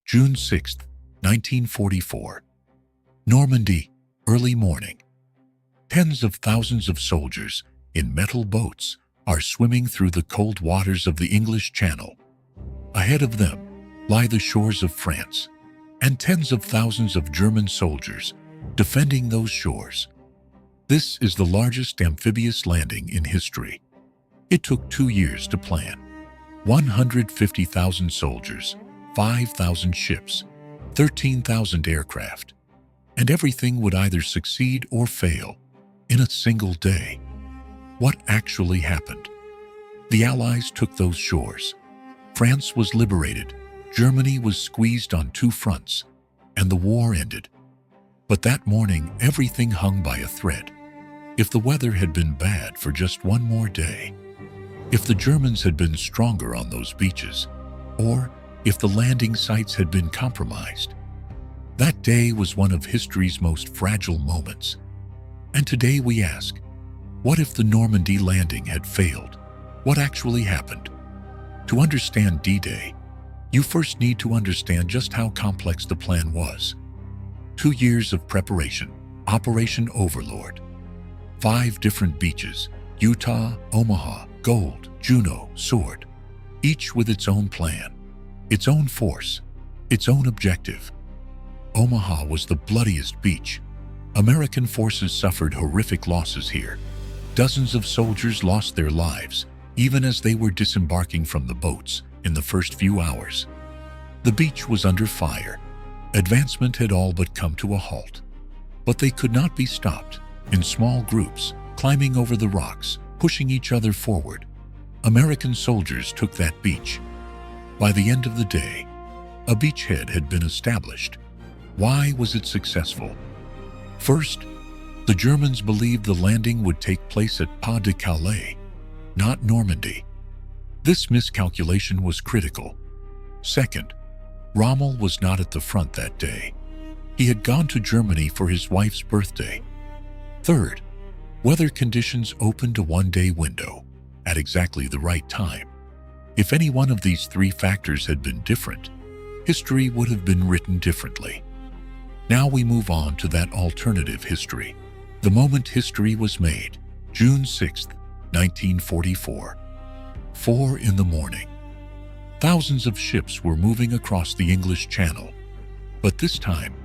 June 6, 1944. Normandy, early morning. Tens of thousands of soldiers in metal boats are swimming through the cold waters of the English Channel. Ahead of them lie the shores of France, and tens of thousands of German soldiers defending those shores. This is the largest amphibious landing in history. It took 2 years to plan. 150,000 soldiers, 5,000 ships, 13,000 aircraft, and everything would either succeed or fail in a single day. What actually happened? The Allies took those shores. France was liberated, Germany was squeezed on 2 fronts, and the war ended. But that morning, everything hung by a thread. If the weather had been bad for just one more day, if the Germans had been stronger on those beaches, or if the landing sites had been compromised, that day was one of history's most fragile moments. And today we ask, what if the Normandy landing had failed? What actually happened? To understand D-Day, you first need to understand just how complex the plan was. 2 years of preparation, Operation Overlord. 5 different beaches, Utah, Omaha, Gold, Juno, Sword, each with its own plan, its own force, its own objective. Omaha was the bloodiest beach. American forces suffered horrific losses here. Dozens of soldiers lost their lives, even as they were disembarking from the boats in the first few hours. The beach was under fire. Advancement had all but come to a halt. But they could not be stopped. In small groups, climbing over the rocks, pushing each other forward, American soldiers took that beach. By the end of the day, a beachhead had been established. Why was it successful? First, the Germans believed the landing would take place at Pas de Calais, not Normandy. This miscalculation was critical. Second, Rommel was not at the front that day. He had gone to Germany for his wife's birthday. Third, weather conditions opened a one-day window at exactly the right time. If any one of these 3 factors had been different, history would have been written differently. Now we move on to that alternative history. The moment history was made, June 6, 1944. 4 in the morning. Thousands of ships were moving across the English Channel. But this time,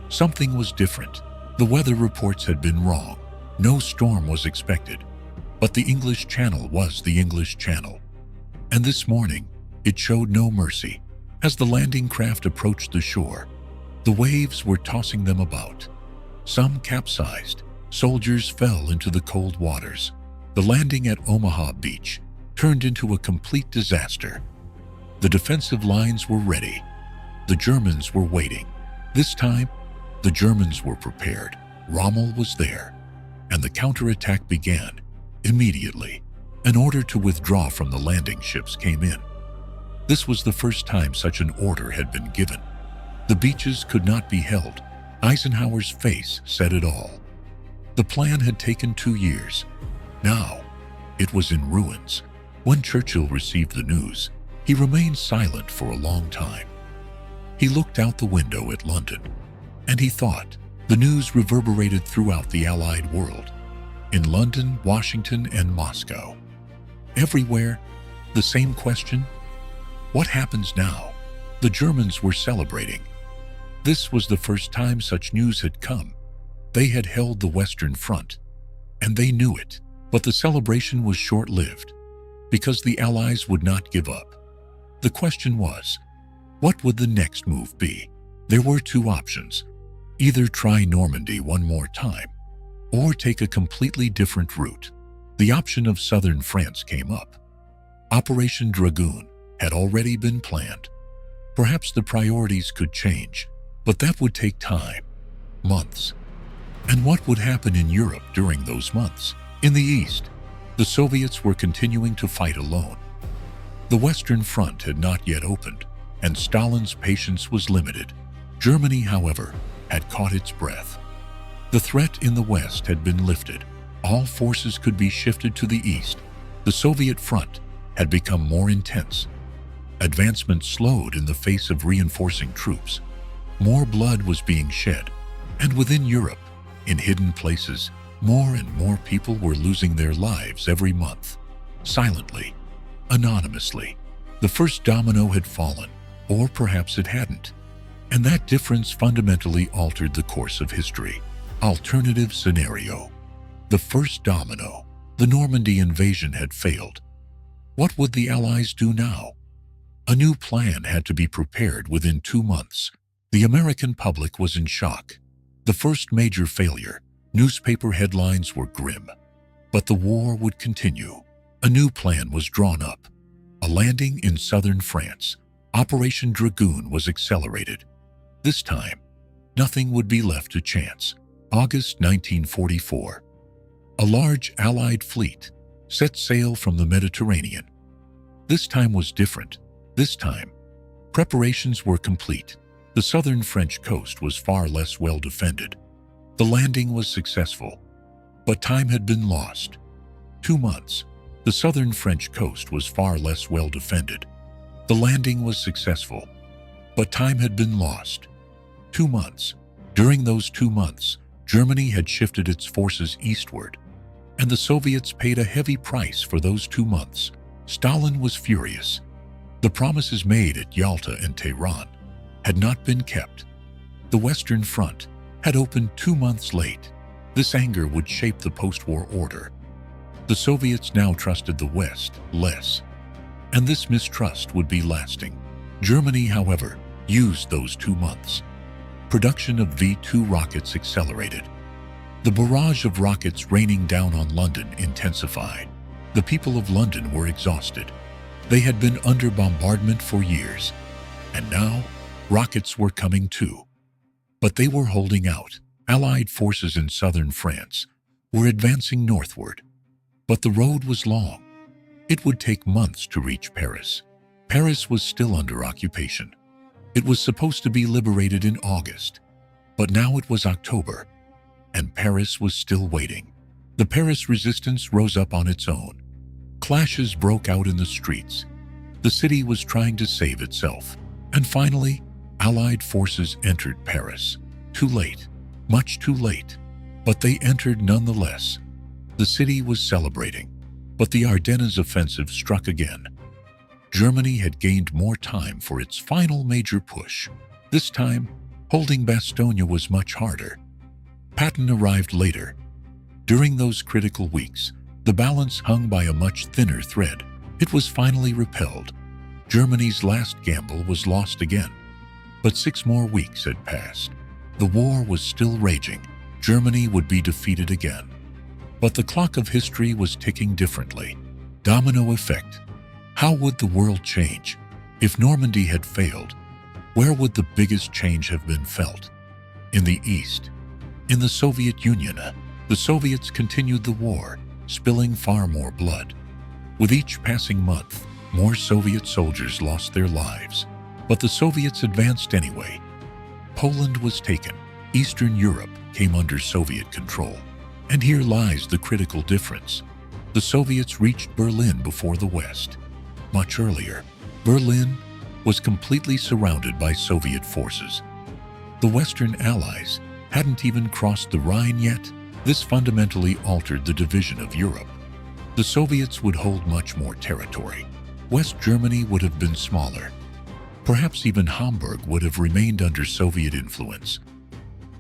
something was different. The weather reports had been wrong. No storm was expected. But the English Channel was the English Channel. And this morning, it showed no mercy. As the landing craft approached the shore, the waves were tossing them about. Some capsized. Soldiers fell into the cold waters. The landing at Omaha Beach turned into a complete disaster. The defensive lines were ready. The Germans were waiting. This time, the Germans were prepared. Rommel was there, and the counterattack began immediately. An order to withdraw from the landing ships came in. This was the first time such an order had been given. The beaches could not be held. Eisenhower's face said it all. The plan had taken 2 years. Now, it was in ruins. When Churchill received the news, he remained silent for a long time. He looked out the window at London, and he thought. The news reverberated throughout the Allied world. In London, Washington, and Moscow. Everywhere, the same question: what happens now? The Germans were celebrating. This was the first time such news had come. They had held the Western Front, and they knew it. But the celebration was short-lived, because the Allies would not give up. The question was, what would the next move be? There were 2 options. Either try Normandy one more time, or take a completely different route. The option of southern France came up. Operation Dragoon had already been planned. Perhaps the priorities could change, but that would take time, months. And what would happen in Europe during those months? In the East, the Soviets were continuing to fight alone. The Western Front had not yet opened, and Stalin's patience was limited. Germany, however, had caught its breath. The threat in the West had been lifted. All forces could be shifted to the East. The Soviet front had become more intense. Advancement slowed in the face of reinforcing troops. More blood was being shed, and within Europe, in hidden places, more and more people were losing their lives every month. Silently, anonymously, the first domino had fallen, or perhaps it hadn't. And that difference fundamentally altered the course of history. Alternative scenario. The first domino, the Normandy invasion, had failed. What would the Allies do now? A new plan had to be prepared within 2 months. The American public was in shock. The first major failure. Newspaper headlines were grim. But the war would continue. A new plan was drawn up. A landing in southern France. Operation Dragoon was accelerated. This time, nothing would be left to chance. August 1944. A large Allied fleet set sail from the Mediterranean. This time was different. This time, preparations were complete. The southern French coast was far less well defended. The landing was successful, but time had been lost. 2 months. The southern French coast was far less well defended. The landing was successful, but time had been lost. 2 months. During those 2 months, Germany had shifted its forces eastward, and the Soviets paid a heavy price for those 2 months. Stalin was furious. The promises made at Yalta and Tehran had not been kept. The Western Front had opened 2 months late. This anger would shape the post-war order. The Soviets now trusted the West less, and this mistrust would be lasting. Germany, however, used those 2 months. Production of V-2 rockets accelerated. The barrage of rockets raining down on London intensified. The people of London were exhausted. They had been under bombardment for years, and now rockets were coming too. But they were holding out. Allied forces in southern France were advancing northward. But the road was long. It would take months to reach Paris. Paris was still under occupation. It was supposed to be liberated in August, but now it was October, and Paris was still waiting. The Paris resistance rose up on its own. Clashes broke out in the streets. The city was trying to save itself. And finally, Allied forces entered Paris. Too late, much too late. But they entered nonetheless. The city was celebrating. But the Ardennes offensive struck again. Germany had gained more time for its final major push. This time, holding Bastogne was much harder. Patton arrived later. During those critical weeks, the balance hung by a much thinner thread. It was finally repelled. Germany's last gamble was lost again. But 6 more weeks had passed. The war was still raging. Germany would be defeated again. But the clock of history was ticking differently. Domino effect. How would the world change? If Normandy had failed, where would the biggest change have been felt? In the East. In the Soviet Union, the Soviets continued the war, spilling far more blood. With each passing month, more Soviet soldiers lost their lives. But the Soviets advanced anyway. Poland was taken. Eastern Europe came under Soviet control. And here lies the critical difference. The Soviets reached Berlin before the West. Much earlier, Berlin was completely surrounded by Soviet forces. The Western Allies hadn't even crossed the Rhine yet. This fundamentally altered the division of Europe. The Soviets would hold much more territory. West Germany would have been smaller. Perhaps even Hamburg would have remained under Soviet influence.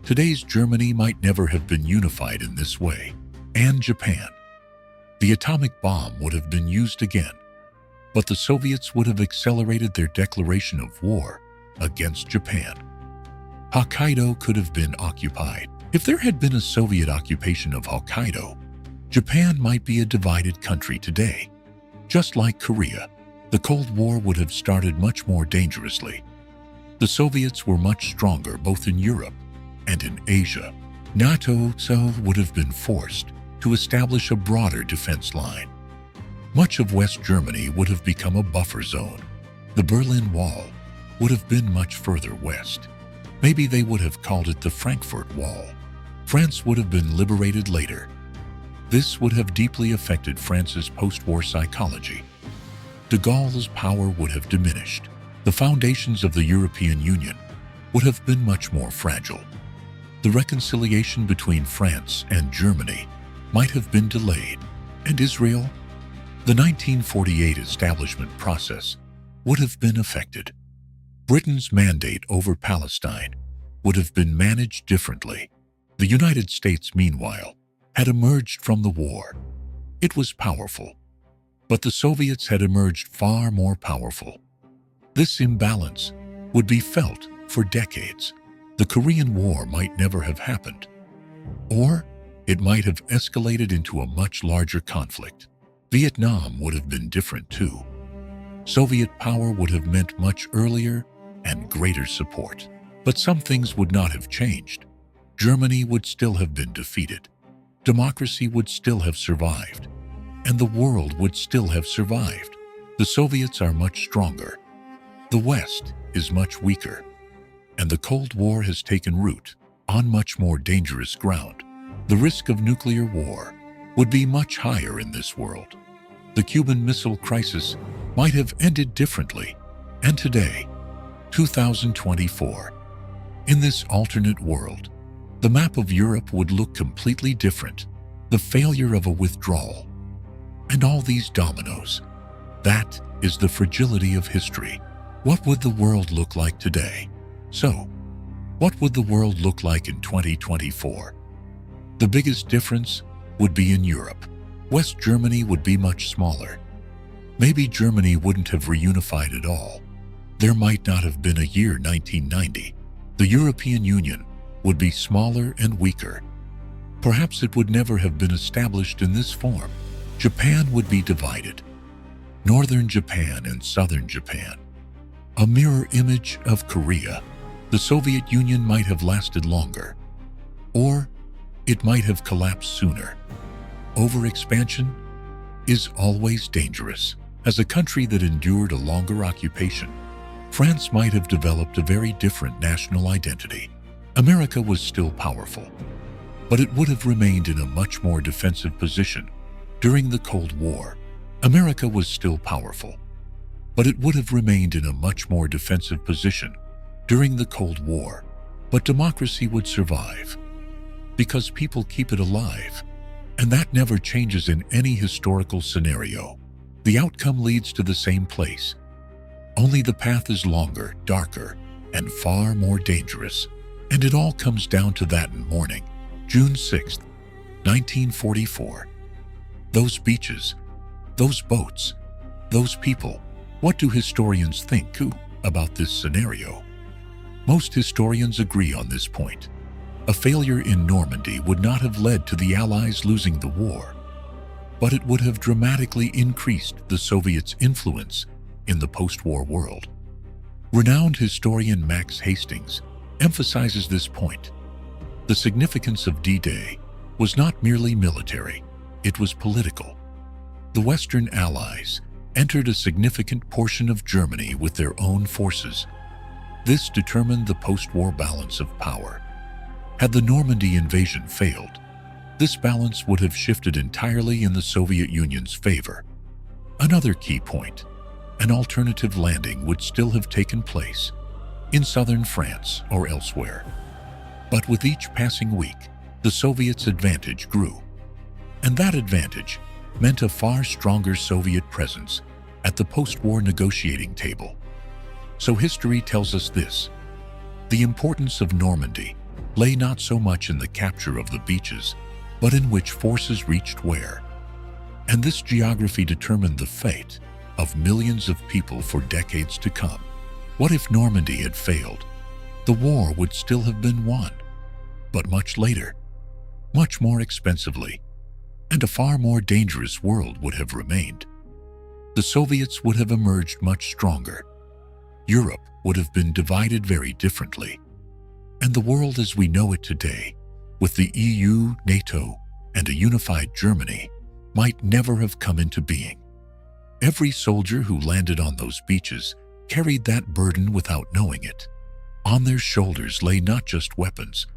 Today's Germany might never have been unified in this way. And Japan. The atomic bomb would have been used again. But the Soviets would have accelerated their declaration of war against Japan. Hokkaido could have been occupied. If there had been a Soviet occupation of Hokkaido, Japan might be a divided country today. Just like Korea, the Cold War would have started much more dangerously. The Soviets were much stronger both in Europe and in Asia. NATO would have been forced to establish a broader defense line. Much of West Germany would have become a buffer zone. The Berlin Wall would have been much further west. Maybe they would have called it the Frankfurt Wall. France would have been liberated later. This would have deeply affected France's post-war psychology. de Gaulle's power would have diminished. The foundations of the European Union would have been much more fragile. The reconciliation between France and Germany might have been delayed, and Israel, the 1948 establishment process, would have been affected. Britain's mandate over Palestine would have been managed differently. The United States, meanwhile, had emerged from the war. It was powerful, but the Soviets had emerged far more powerful. This imbalance would be felt for decades. The Korean War might never have happened, or it might have escalated into a much larger conflict. Vietnam would have been different too. Soviet power would have meant much earlier and greater support. But some things would not have changed. Germany would still have been defeated. Democracy would still have survived. And the world would still have survived. The Soviets are much stronger. The West is much weaker. And the Cold War has taken root on much more dangerous ground. The risk of nuclear war would be much higher in this world. The Cuban Missile Crisis might have ended differently. And today, 2024, in this alternate world, the map of Europe would look completely different. The failure of a withdrawal. And all these dominoes. That is the fragility of history. What would the world look like today? So, what would the world look like in 2024? The biggest difference would be in Europe. West Germany would be much smaller. Maybe Germany wouldn't have reunified at all. There might not have been a year 1990. The European Union would be smaller and weaker. Perhaps it would never have been established in this form. Japan would be divided. Northern Japan and Southern Japan. A mirror image of Korea. The Soviet Union might have lasted longer. Or it might have collapsed sooner. Overexpansion is always dangerous. As a country that endured a longer occupation, France might have developed a very different national identity. America was still powerful, but it would have remained in a much more defensive position during the Cold War. America was still powerful, but it would have remained in a much more defensive position during the Cold War. But democracy would survive because people keep it alive, and that never changes in any historical scenario. The outcome leads to the same place. Only the path is longer, darker, and far more dangerous. And it all comes down to that morning, June 6th, 1944. Those beaches, those boats, those people. What do historians think about this scenario? Most historians agree on this point. A failure in Normandy would not have led to the Allies losing the war, but it would have dramatically increased the Soviets' influence in the post-war world. Renowned historian Max Hastings emphasizes this point. The significance of D-Day was not merely military, it was political. The Western Allies entered a significant portion of Germany with their own forces. This determined the post-war balance of power. Had the Normandy invasion failed, this balance would have shifted entirely in the Soviet Union's favor. Another key point: an alternative landing would still have taken place in southern France or elsewhere. But with each passing week, the Soviets' advantage grew. And that advantage meant a far stronger Soviet presence at the post-war negotiating table. So history tells us this: the importance of Normandy lay not so much in the capture of the beaches, but in which forces reached where. And this geography determined the fate of millions of people for decades to come. What if Normandy had failed? The war would still have been won, but much later, much more expensively, and a far more dangerous world would have remained. The Soviets would have emerged much stronger. Europe would have been divided very differently. And the world as we know it today, with the EU, NATO, and a unified Germany, might never have come into being. Every soldier who landed on those beaches carried that burden without knowing it. On their shoulders lay not just weapons,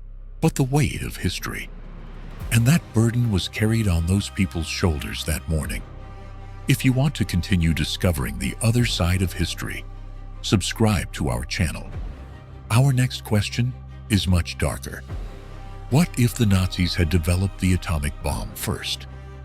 but the weight of history. And that burden was carried on those people's shoulders that morning. If you want to continue discovering the other side of history, subscribe to our channel. Our next question is much darker. What if the Nazis had developed the atomic bomb first?